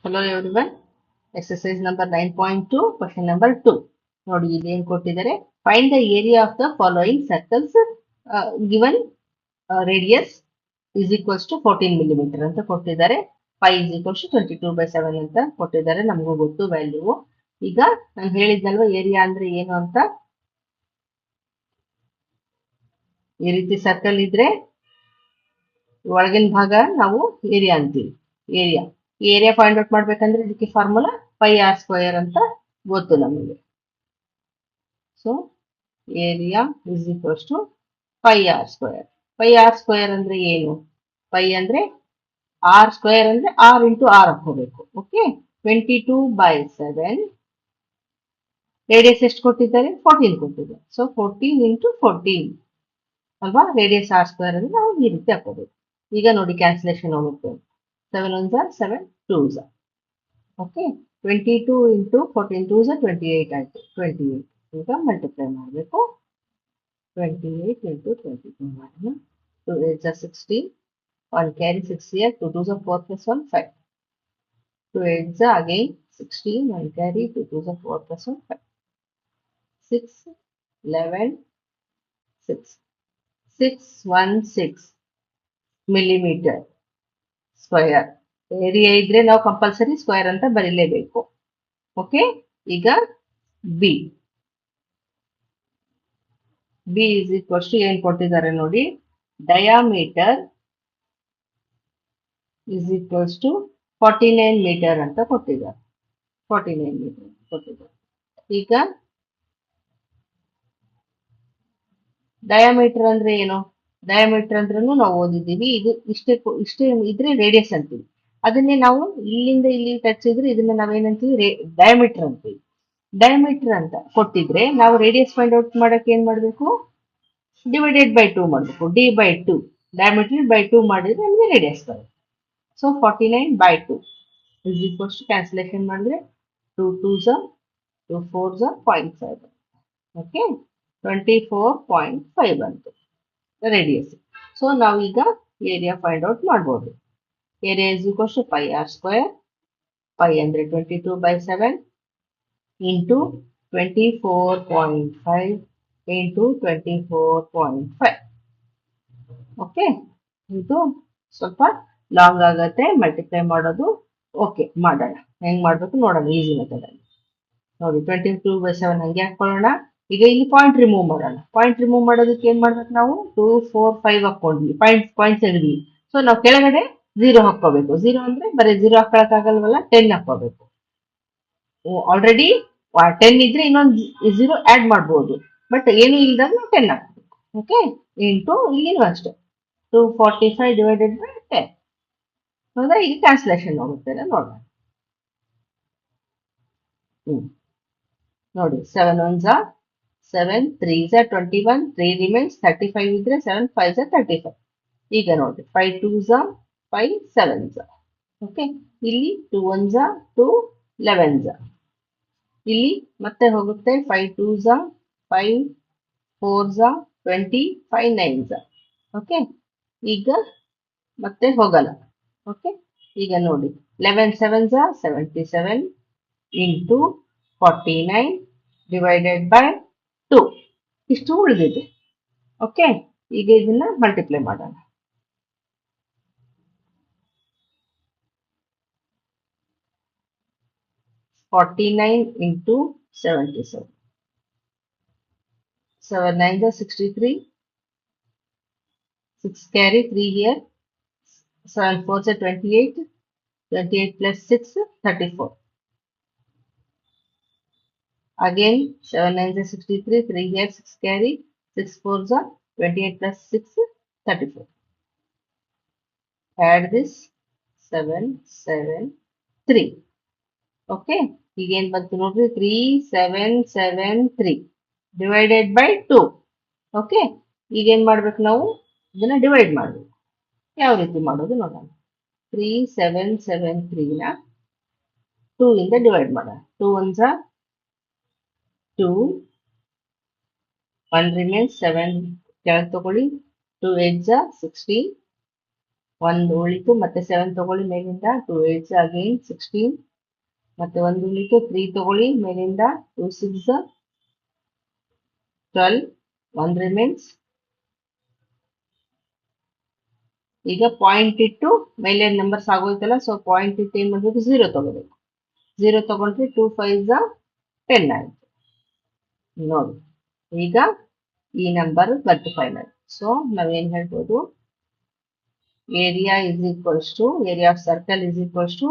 Hello everyone. Exercise number 9.2, question number 2. ನೋಡಿ ಇಲ್ಲಿ ಏನು ಕೊಟ್ಟಿದ್ದಾರೆ. Find the area of the following circles given radius is equals to 14 millimeter ಅಂತ ಕೊಟ್ಟಿದ್ದಾರೆ. Pi is equals to 22/7 ಅಂತ ಕೊಟ್ಟಿದ್ದಾರೆ. ನಮಗೂ ಗೊತ್ತು ವ್ಯಾಲ್ಯೂ. ಈಗ ನಾನು ಹೇಳಿದ್ನಲ್ವ ಏರಿಯಾ ಅಂದ್ರೆ ಏನು ಅಂತ. ಈ ರೀತಿ ಸರ್ಕಲ್ ಇದ್ರೆ ಒಳಗಿನ ಭಾಗ ನಾವು ಏರಿಯಾ ಅಂತೀವಿ. ಏರಿಯಾ ಈ ಏರಿಯಾ ಫೈಂಡ್ ಔಟ್ ಮಾಡ್ಬೇಕಂದ್ರೆ ಇದಕ್ಕೆ ಫಾರ್ಮುಲಾ ಪೈ ಆರ್ ಸ್ಕ್ವೇರ್ ಅಂತ ಗೊತ್ತು ನಮಗೆ. So area is equals to pi R square. Pi R square ಅಂದ್ರೆ ಏನು? ಪೈ ಅಂದ್ರೆ ಆರ್ ಸ್ಕ್ವೇರ್ ಅಂದ್ರೆ ಆರ್ ಇಂಟು ಆರ್ ಹಾಕೋಬೇಕು. ಓಕೆ, 22/7. ರೇಡಿಯಸ್ ಎಷ್ಟು ಕೊಟ್ಟಿದ್ದಾರೆ? 14 ಕೊಟ್ಟಿದ್ದಾರೆ. ಸೊ 14 ಇಂಟು 14 ಅಲ್ವಾ? ರೇಡಿಯಸ್ ಆರ್ ಸ್ಕ್ವೇರ್ ಅಂದ್ರೆ ನಾವು ಈ ರೀತಿ ಹಾಕೋಬೇಕು. ಈಗ ನೋಡಿ ಕ್ಯಾನ್ಸಲೇಷನ್ ಹೋಗುತ್ತೆ. 7 1s are 7 2s are. Okay, 22 into 14 2s are 28 ಆಯ್ತು. 28 ಈಗ ಮಲ್ಟಿಪ್ಲೈ ಮಾಡಬೇಕು. 28 ಇಂಟು 22 ಮಾಡೋಣ. 2 8s are 16. 1 carry 6 here. 2 2s are 4 plus 1 5. 2 8s are again 16. 1 carry 2 2s are 4 plus 1 5. 6 11 6 616 millimeter square. Area ಇದ್ರೆ ನಾವು ಕಂಪಲ್ಸರಿ ಸ್ಕ್ವೇರ್ ಅಂತ ಬರೀಲೇಬೇಕು. ಓಕೆ, ಈಗ ಬಿ ಇಸ್ ಈಕ್ವಲ್ಸ್ ಟು ಏನ್ ಕೊಟ್ಟಿದ್ದಾರೆ ನೋಡಿ. Diameter is equals to 49 metre ಅಂತ ಕೊಟ್ಟಿದ್ದಾರೆ. 49 ಮೀಟರ್ ಕೊಟ್ಟಿದ್ದಾರೆ. ಈಗ ಡಯಾಮೀಟರ್ ಅಂದ್ರೆ ಏನು? ಡಯಾಮೀಟರ್ ಅಂದ್ರೂ ನಾವು ಓದಿದ್ದೀವಿ. ಇದು ಇಷ್ಟೇ ಇದ್ರೆ ರೇಡಿಯಸ್ ಅಂತೀವಿ. ಅದನ್ನೇ ನಾವು ಇಲ್ಲಿಂದ ಇಲ್ಲಿ ಟಚ್ ಇದ್ರೆ ಇದನ್ನ ನಾವೇನಂತೀವಿ? ಡಯಾಮೀಟರ್ ಅಂತೀವಿ. ಡಯಾಮೀಟರ್ ಅಂತ ಕೊಟ್ಟಿದ್ರೆ ನಾವು ರೇಡಿಯಸ್ ಫೈಂಡ್ ಔಟ್ ಮಾಡಕ್ಕೆ ಏನ್ ಮಾಡ್ಬೇಕು? ಡಿವೈಡೆಡ್ ಬೈ 2 ಮಾಡಬೇಕು. D/2 ಡಯಾಮೀಟರ್ ಬೈ 2 ಮಾಡಿದ್ರೆ ನಮಗೆ ರೇಡಿಯಸ್ ಬರುತ್ತೆ. So 49/2 is equals to cancellation ಮಾಡಿದ್ರೆ 2 2s are 2 4s are 0.5. Okay, 24.5 ಬಂತು ರೇಡಿಯಸ್. ಸೊ ನಾವೀಗ ಏರಿಯಾ ಫೈಂಡ್ ಔಟ್ ಮಾಡ್ಬೋದು. Area is equals to pi R square. Pi ಅಂದ್ರೆ 22/7 ಇಂಟು 24.5 ಇಂಟು 24.5. ಓಕೆ, ಇದು ಸ್ವಲ್ಪ ಲಾಂಗ್ ಆಗತ್ತೆ ಮಲ್ಟಿಪ್ಲೈ ಮಾಡೋದು. ಓಕೆ, ಮಾಡೋಣ. ಹೆಂಗ್ ಮಾಡ್ಬೇಕು ನೋಡೋಣ ಈಸಿ ಮೆಥಡ್ ಅಲ್ಲಿ. ನೋಡಿ 22/7 ಹಂಗೆ ಹಾಕೊಳ್ಳೋಣ. ಈಗ ಇಲ್ಲಿ ಪಾಯಿಂಟ್ ರಿಮೂವ್ ಮಾಡೋಣ. ಪಾಯಿಂಟ್ ರಿಮೂವ್ ಮಾಡೋದಕ್ಕೆ ಏನ್ ಮಾಡ್ಬೇಕು ನಾವು? 2 4 5 ಹಾಕೊಂಡ್ವಿ. ಪಾಯಿಂಟ್ ತೆಗೆದ್ವಿ. ಸೊ ನಾವು ಕೆಳಗಡೆ 0 ಹಾಕೋಬೇಕು. 0 ಅಂದ್ರೆ ಬರೀ 0 ಹಾಕೊಳಕ್ ಆಗಲ್ವಲ್ಲ, 10 ಹಾಕೋಬೇಕು. ಆಲ್ರೆಡಿ 10 ಇದ್ರೆ ಇನ್ನೊಂದು 0 ಆಡ್ ಮಾಡ್ಬೋದು. ಬಟ್ ಏನು ಇಲ್ದಾಗ ನಾವು 10 ಹಾಕ್ಬೇಕು. ಓಕೆ, ಇಂಟು ಇಲ್ಲಿನೂ ಅಷ್ಟೇ 245 ಡಿವೈಡೆಡ್ ಬೈ 10. ಹೌದಾ? ಈಗ ಕ್ಯಾನ್ಸಲೇಷನ್ ಹೋಗುತ್ತೆ ನೋಡೋಣ. ನೋಡಿ 7 1s are 7 3s are 21. 3 remains 35 ಇದ್ರೆ 7 5s are 35. ಈಗ ನೋಡಿ 5 2s are 5 7s are. Okay, ಇಲ್ಲಿ 2 1s are 2 11s are. ಇಲ್ಲಿ ಮತ್ತೆ ಹೋಗುತ್ತೆ 5 2s are 5 4s are 20 5 9s are. Okay, ಈಗ ಮತ್ತೆ ಹೋಗಲ್ಲ. ಓಕೆ, ಈಗ ನೋಡಿ 11 7s are 77 into 49 divided by 2 ಇಷ್ಟು ಉಳಿದಿದೆ. ಓಕೆ, ಈಗ ಇದನ್ನ ಮಲ್ಟಿಪ್ಲೈ ಮಾಡೋಣ. 49 into 77. 7 9s are 63. 6 carry 3 here. 7 4s are 28. 28 plus 6 34. Again 7 9s are 63. 3 here 6 carry. 6 4s are 28 plus 6 34. Add this 7 7 3. Okay, ಈಗ ಏನ್ ಬಂತು ನೋಡ್ರಿ 3773 ಡಿವೈಡೆಡ್ ಬೈ 2. ಓಕೆ, ಈಗ ಏನ್ ಮಾಡ್ಬೇಕು ನಾವು? ಇದನ್ನ ಡಿವೈಡ್ ಮಾಡ್ಬೇಕು. ಯಾವ ರೀತಿ ಮಾಡೋದು ನೋಡೋಣ. 3773 ನ 2 ಇಂದ ಡಿವೈಡ್ ಮಾಡೋಣ. 2 1s are 2. 1 remains 7 ಕೆಳಗೆ ತಗೊಳ್ಳಿ. 2 8s are 16. ಒಂದು ಉಳಿತು, ಮತ್ತೆ 7 ತಗೊಳ್ಳಿ ಮೇಲಿಂದ, 2 8 ಅಗೇನ್ 16, ಮತ್ತೆ ಒಂದು ಉಳಿತು, 3 ತಗೊಳ್ಳಿ ಮೇಲಿಂದ, 2 6 12, 1 ರಿಮೇನ್ಸ್. ಈಗ ಪಾಯಿಂಟ್ ಇಟ್ಟು ಮೇಲೆ ನಂಬರ್ಸ್ ಆಗೋಯ್ತಲ್ಲ, ಸೊ ಪಾಯಿಂಟ್ ಇಟ್ಟು ಏನ್ ಮಾಡ್ಬೇಕು, 0 ತಗೋಬೇಕು. 0 ತಗೊಂಡ್ರೆ 2 5 10 ಆಯ್ತು. ನೋಡಿ ಈಗ ಈ ನಂಬರ್ ಬಂತು ಫೈನಲ್. ಸೊ ನಾವೇನ್ ಹೇಳ್ಬೋದು, area is equals to area of circle is equals to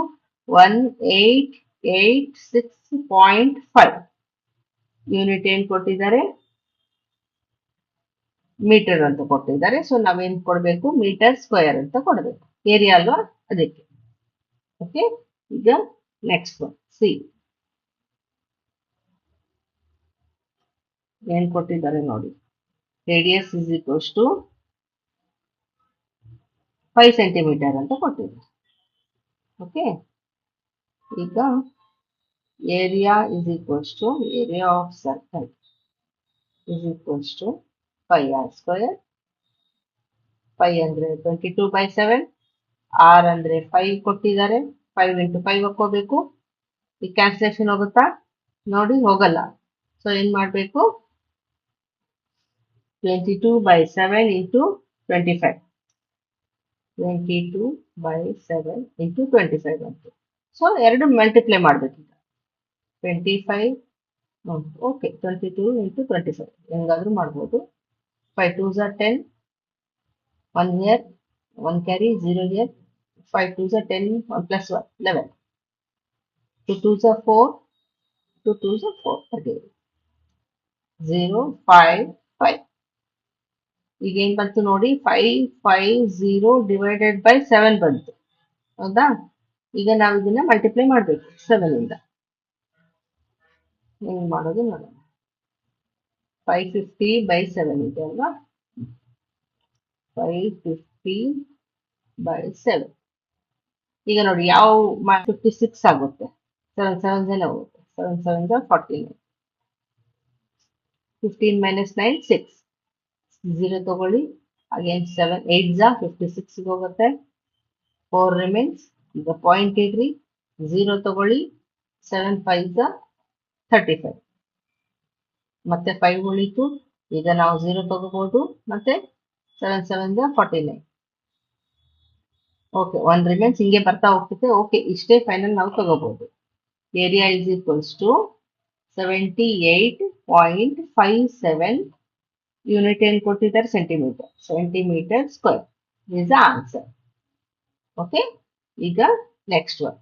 1886.5. Unit ಏನ್ ಕೊಟ್ಟಿದ್ದಾರೆ, ಮೀಟರ್ ಅಂತ ಕೊಟ್ಟಿದ್ದಾರೆ. ಸೊ ನಾವೇನ್ ಕೊಡ್ಬೇಕು, ಮೀಟರ್ ಸ್ಕ್ವೇರ್ ಅಂತ ಕೊಡಬೇಕು. ಏರಿಯಾ ಅಲ್ವಾ, ಅದಕ್ಕೆ. ಓಕೆ, ಈಗ ನೆಕ್ಸ್ಟ್ ಒನ್ ಸಿ ಏನ್ ಕೊಟ್ಟಿದ್ದಾರೆ ನೋಡಿ. Radius is equals to 5 centimetre ಅಂತ ಕೊಟ್ಟಿದ್ದಾರೆ. ಓಕೆ, ಈಗ area is equals to area of circle is equals to 5r square. 5 ಅಂದ್ರೆ 22/7. r ಅಂದ್ರೆ 5 ಕೊಟ್ಟಿದ್ದಾರೆ. 5 ಇಂಟು 5 ಹಾಕೋಬೇಕು. ಈ ಕ್ಯಾನ್ಸಲೇಷನ್ ಹೋಗುತ್ತಾ ನೋಡಿ, ಹೋಗಲ್ಲ. ಸೊ ಏನ್ ಮಾಡ್ಬೇಕು, 22/7 ಇಂಟು 25. 22/7 ಇಂಟು 25 ಅಂತ. ಸೊ ಎರಡು ಮಲ್ಟಿಪ್ಲೈ ಮಾಡ್ಬೇಕು. 25, ಓಕೆ, 22 ಇಂಟು 25 ಹೆಂಗಾದ್ರೂ ಮಾಡ್ಬೋದು. 5 2s are 10, 1 here, 1 carry, 0 here. 5 2s are 10, 1 plus 1 11. 2 2s are 4, 2 2s are 4 again. 0 5 5. ಈಗ ಏನ್ ಬಂತು ನೋಡಿ, 550 ಡಿವೈಡೆಡ್ ಬೈ 7 ಬಂತು. ಹೌದಾ, ಈಗ ನಾವು ಇದನ್ನ ಮಲ್ಟಿಪ್ಲೈ ಮಾಡ್ಬೇಕು 7 ಇಂದ. ಹೆಂಗ್ ಮಾಡೋದು ನೋಡೋಣ. 550/7 ಇದೆ ಅಲ್ವಾ, 550/7. ಈಗ ನೋಡಿ ಯಾವ 56 ಆಗುತ್ತೆ, 7 7 ಹೋಗುತ್ತೆ, 7 7 49. 15 minus 9 6. 0 ತಗೊಳ್ಳಿ, ಅಗೇನ್ 7 8 56 ಹೋಗುತ್ತೆ. 4 ರಿಮೇನ್ಸ್. ಈಗ ಪಾಯಿಂಟ್ ಇಡ್ರಿ, 0 ತಗೊಳ್ಳಿ, 7 5 35. ಮತ್ತೆ 5 ಉಳಿತು. ಈಗ ನಾವು 0 ತಗೋಬಹುದು, ಮತ್ತೆ 7 7 49. Okay, 1 remains. ಹಿಂಗೆ ಬರ್ತಾ ಹೋಗ್ತದೆ. ಓಕೆ, ಇಷ್ಟೇ ಫೈನಲ್ ನಾವು ತಗೋಬಹುದು. Area is equals to 78.57. Unit ಏನ್ ಕೊಟ್ಟಿದ್ದಾರೆ, centimetre. Centimetre square is the answer. Okay, ಈಗ ನೆಕ್ಸ್ಟ್ ಒನ್.